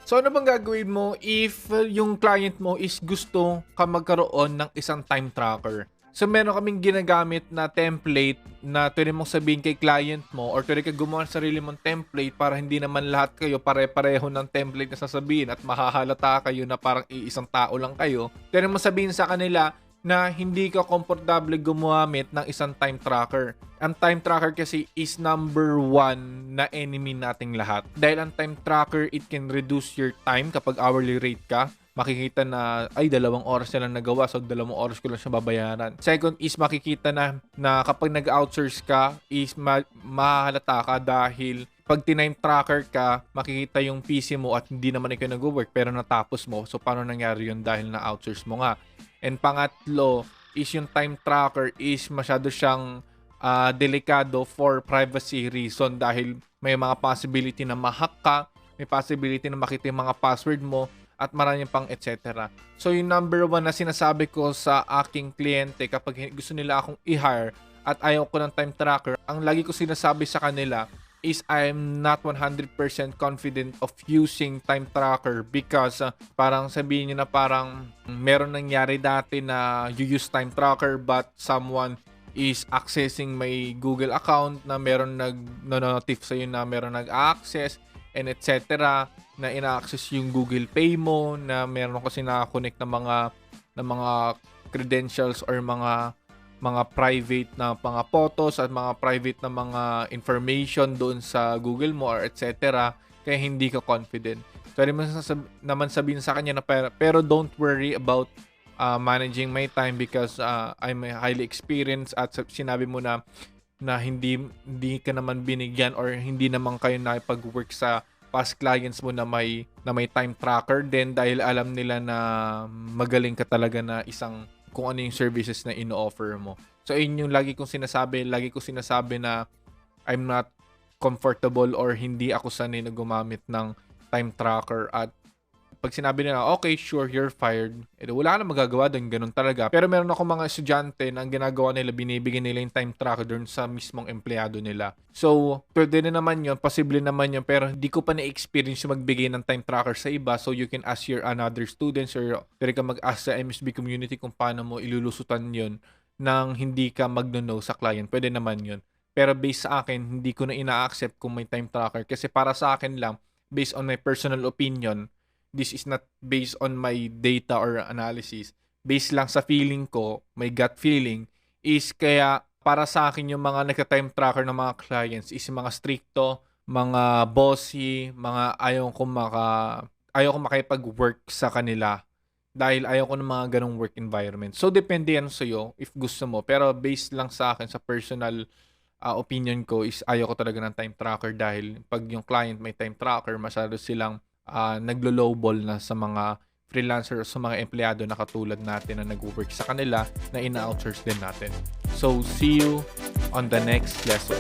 So ano bang gagawin mo if yung client mo is gusto ka magkaroon ng isang time tracker? So meron kaming ginagamit na template na pwede mong sabihin kay client mo or pwede ka gumawa ng sarili mong template para hindi naman lahat kayo pare-pareho ng template na sasabihin at mahahalata kayo na parang iisang tao lang kayo. Pwede mong sabihin sa kanila na hindi ka komportable gumamit ng isang time tracker. Ang time tracker kasi is number one na enemy nating lahat. Dahil ang time tracker, it can reduce your time kapag hourly rate ka. Makikita na, ay, 2 oras na lang nagawa, so 2 oras ko lang siya babayaran. Second is makikita na kapag nag-outsource ka, is mahalata ka dahil pag tinime tracker ka, makikita yung PC mo at hindi naman ikaw nag-work pero natapos mo. So, paano nangyari yun dahil na-outsource mo nga? And pangatlo is yung time tracker is masyado siyang delikado for privacy reason dahil may mga possibility na ma-hack ka, may possibility na makita yung mga password mo, at marami pang etc. So yung number one na sinasabi ko sa aking kliyente kapag gusto nila akong i-hire at ayaw ko ng time tracker, ang lagi ko sinasabi sa kanila is I'm not 100% confident of using time tracker because parang sabihin niyo na parang meron nangyari dati na you use time tracker but someone is accessing my Google account na meron nag-notify sa'yo na meron nag-access and etc. na ina-access yung Google Pay mo na meron kasi na-connect na mga credentials or mga private na mga photos at mga private na mga information doon sa Google mo or etc. Kaya hindi ka confident. Pwede mo naman sabihin sa kanya na pero don't worry about managing my time because I'm highly experienced at sinabi mo na hindi ka naman binigyan or hindi naman kayo nakipag-work sa past clients mo na may time tracker din dahil alam nila na magaling ka talaga na isang kung ano yung services na ino-offer mo. So, yun yung lagi ko sinasabi na I'm not comfortable or hindi ako sanay na gumamit ng time tracker at pag sinabi nila, okay, sure, you're fired, wala na magagawa doon, ganun talaga. Pero meron ako mga estudyante na ang ginagawa nila, binibigyan nila yung time tracker doon sa mismong empleyado nila. So, pwede na naman yun, posible naman yun, pero hindi ko pa na-experience yung magbigay ng time tracker sa iba. So, you can ask your another students or pwede ka mag-ask sa MSB community kung paano mo ilulusutan yun nang hindi ka mag-no sa client. Pwede naman yun. Pero based sa akin, hindi ko na ina-accept kung may time tracker kasi para sa akin lang, based on my personal opinion, this is not based on my data or analysis. Based lang sa feeling ko, my gut feeling, is kaya para sa akin yung mga nagka-time tracker ng mga clients is mga stricto, mga bossy, mga ayaw ko makipag-work sa kanila dahil ayaw ko ng mga ganong work environment. So, depende yan sa'yo if gusto mo. Pero based lang sa akin, sa personal opinion ko is ayaw ko talaga ng time tracker dahil pag yung client may time tracker, masyado silang naglo-lowball na sa mga freelancer o sa mga empleyado na katulad natin na nag-work sa kanila na ina-outsource din natin. So, see you on the next lesson.